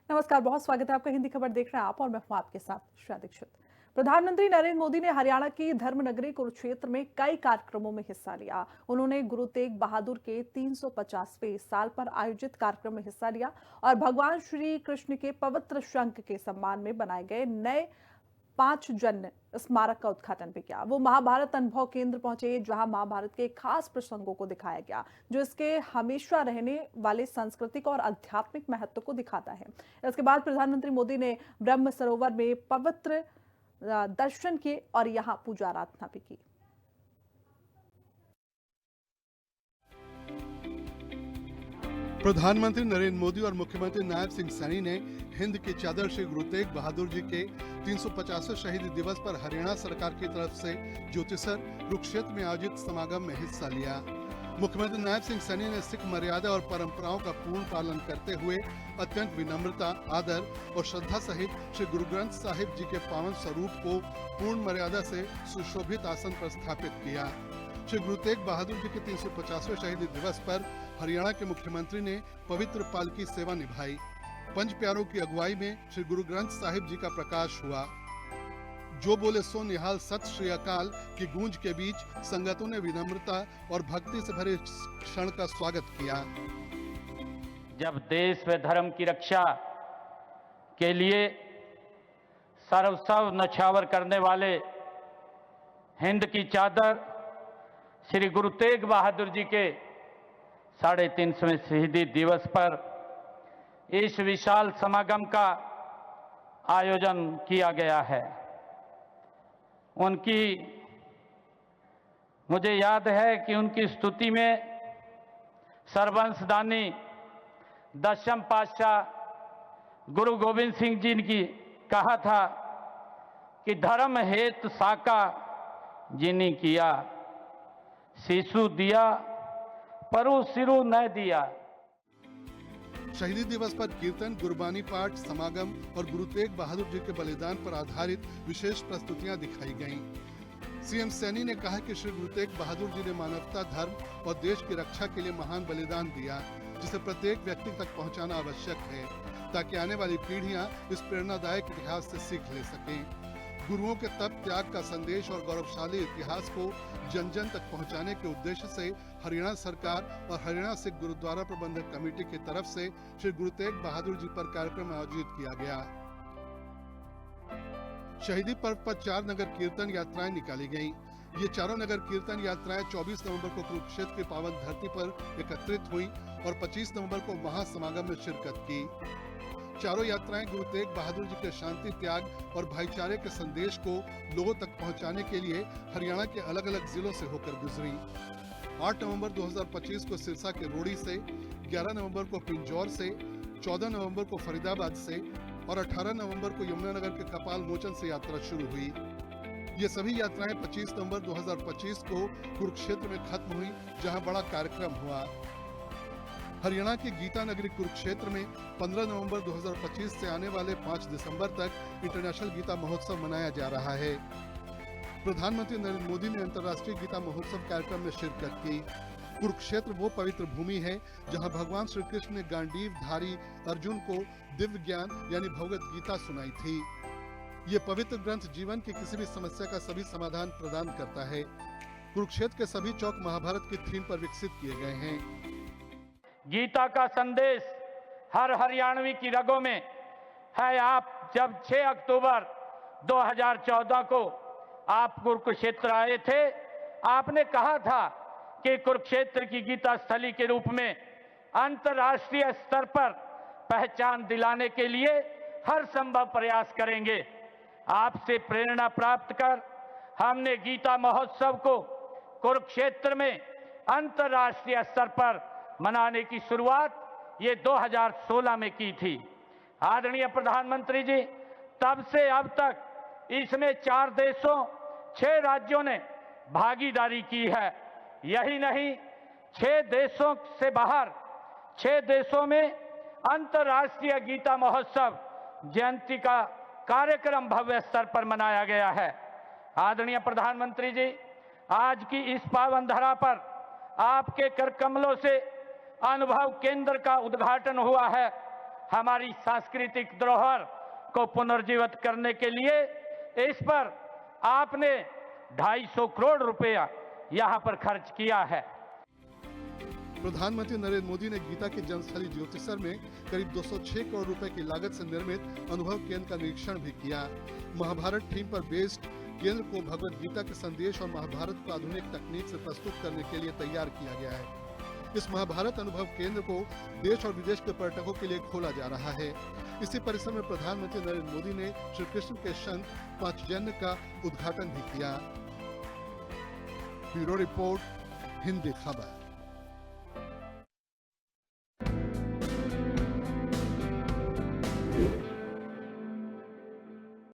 नमस्कार, बहुत स्वागत है आपका। हिंदी खबर देख रहे हैं आप और मैं हूं आपके साथ श्रेया दीक्षित। प्रधानमंत्री नरेंद्र मोदी ने हरियाणा की धर्मनगरी कुरुक्षेत्र में कई कार्यक्रमों में हिस्सा लिया। उन्होंने गुरु तेग बहादुर के 350वें साल पर आयोजित कार्यक्रम में हिस्सा लिया और भगवान श्री कृष्ण के पवित्र शंख के सम्मान में बनाए गए नए 5 जन स्मारक का उद्घाटन भी किया। वो महाभारत अनुभव केंद्र पहुंचे, जहां महाभारत के खास प्रसंगों को दिखाया गया, जो इसके हमेशा रहने वाले सांस्कृतिक और आध्यात्मिक महत्व को दिखाता है। इसके बाद प्रधानमंत्री मोदी ने ब्रह्म सरोवर में पवित्र दर्शन किए और यहां पूजा आराधना भी की। प्रधानमंत्री नरेंद्र मोदी और मुख्यमंत्री नायब सिंह सैनी ने हिंद की चादर श्री गुरु तेग बहादुर जी के 350वें शहीदी दिवस पर हरियाणा सरकार की तरफ से ज्योतिसर कुरुक्षेत्र में आयोजित समागम में हिस्सा लिया। मुख्यमंत्री नायब सिंह सैनी ने सिख मर्यादा और परंपराओं का पूर्ण पालन करते हुए अत्यंत विनम्रता, आदर और श्रद्धा सहित श्री गुरु ग्रंथ साहिब जी के पावन स्वरूप को पूर्ण मर्यादा से सुशोभित आसन पर स्थापित किया। श्री गुरु तेग बहादुर जी के 350वें शहीदी दिवस पर हरियाणा के मुख्यमंत्री ने पवित्र पालकी सेवा निभाई। पंच प्यारों की अगुवाई में श्री गुरु ग्रंथ साहिब जी का प्रकाश हुआ। जो बोले सो निहाल, सत श्री अकाल की गूंज के बीच संगतों ने विनम्रता और भक्ति से भरे क्षण का स्वागत किया। जब देश व धर्म की रक्षा के लिए सर्वस्व न्यौछावर करने वाले हिंद की चादर श्री गुरु तेग बहादुर जी के 350वें शहीदी दिवस पर इस विशाल समागम का आयोजन किया गया है। मुझे याद है कि उनकी स्तुति में सर्वंशदानी दशम पातशाह गुरु गोविंद सिंह जी ने कहा था कि धर्म हेतु साका जिनी किया, शिशु दिया परु सिरु न दिया। शहीदी दिवस पर कीर्तन, गुरबानी पाठ, समागम और गुरु तेग बहादुर जी के बलिदान पर आधारित विशेष प्रस्तुतियां दिखाई गईं। सीएम सैनी ने कहा कि श्री गुरु तेग बहादुर जी ने मानवता, धर्म और देश की रक्षा के लिए महान बलिदान दिया, जिसे प्रत्येक व्यक्ति तक पहुंचाना आवश्यक है, ताकि आने वाली पीढ़ियां इस प्रेरणादायक इतिहास से सीख ले सकें। गुरुओं के तप, त्याग का संदेश और गौरवशाली इतिहास को जन जन तक पहुंचाने के उद्देश्य से हरियाणा सरकार और हरियाणा सिख गुरुद्वारा प्रबंधक कमेटी की तरफ से श्री गुरु तेग बहादुर जी पर कार्यक्रम आयोजित किया गया। शहीदी पर्व पर 4 नगर कीर्तन यात्राएं निकाली गयी। ये चारों नगर कीर्तन यात्राएं 24 नवंबर को कुरुक्षेत्र की पावन धरती पर एकत्रित हुई और 25 नवंबर को महासमागम में शिरकत की। चारों यात्राएं गुरु तेग बहादुर जी के शांति, त्याग और भाईचारे के संदेश को लोगों तक पहुंचाने के लिए हरियाणा के अलग अलग जिलों से होकर गुजरी। 8 नवंबर 2025 को सिरसा के रोड़ी से, 11 नवंबर को पिंजौर से, 14 नवंबर को फरीदाबाद से और 18 नवंबर को यमुनानगर के कपाल मोचन से यात्रा शुरू हुई। ये सभी यात्राएं 25 नवंबर 2025 को कुरुक्षेत्र में खत्म हुई, जहां बड़ा कार्यक्रम हुआ। हरियाणा की गीता नगरी कुरुक्षेत्र में 15 नवंबर 2025 से आने वाले 5 दिसंबर तक इंटरनेशनल गीता महोत्सव मनाया जा रहा है। प्रधानमंत्री नरेंद्र मोदी ने अंतर्राष्ट्रीय गीता महोत्सव कार्यक्रम में शिरकत की। कुरुक्षेत्र वो पवित्र भूमि है जहां भगवान श्री कृष्ण ने गांडीव धारी अर्जुन को दिव्य ज्ञान यानी भगवत गीता सुनाई थी। ये पवित्र ग्रंथ जीवन की किसी भी समस्या का सभी समाधान प्रदान करता है। कुरुक्षेत्र के सभी चौक महाभारत की थीम पर विकसित किए गए हैं। गीता का संदेश हर हरियाणवी की रगों में है। आप जब 6 अक्टूबर 2014 को आप कुरुक्षेत्र आए थे, आपने कहा था कि कुरुक्षेत्र की गीता स्थली के रूप में अंतर्राष्ट्रीय स्तर पर पहचान दिलाने के लिए हर संभव प्रयास करेंगे। आपसे प्रेरणा प्राप्त कर हमने गीता महोत्सव को कुरुक्षेत्र में अंतर्राष्ट्रीय स्तर पर मनाने की शुरुआत ये 2016 में की थी। आदरणीय प्रधानमंत्री जी, तब से अब तक इसमें 4 देशों 6 राज्यों ने भागीदारी की है। यही नहीं, 6 देशों से बाहर 6 देशों में अंतर्राष्ट्रीय गीता महोत्सव जयंती का कार्यक्रम भव्य स्तर पर मनाया गया है। आदरणीय प्रधानमंत्री जी, आज की इस पावन धरा पर आपके कर कमलों से अनुभव केंद्र का उद्घाटन हुआ है। हमारी सांस्कृतिक धरोहर को पुनर्जीवित करने के लिए इस पर आपने 250 करोड़ रुपया यहां पर खर्च किया है। प्रधानमंत्री नरेंद्र मोदी ने गीता की जन्मस्थली ज्योतिसर में करीब 206 करोड़ रुपए की लागत से निर्मित अनुभव केंद्र का निरीक्षण भी किया। महाभारत थीम पर बेस्ड केंद्र को भगवत गीता के संदेश और महाभारत को आधुनिक तकनीक से प्रस्तुत करने के लिए तैयार किया गया है। इस महाभारत अनुभव केंद्र को देश और विदेश के पर्यटकों के लिए खोला जा रहा है। इसी परिसर में प्रधानमंत्री नरेंद्र मोदी ने श्री कृष्ण के संत पांचजन्य का उद्घाटन भी किया। ब्यूरो रिपोर्ट, हिंदी खबर।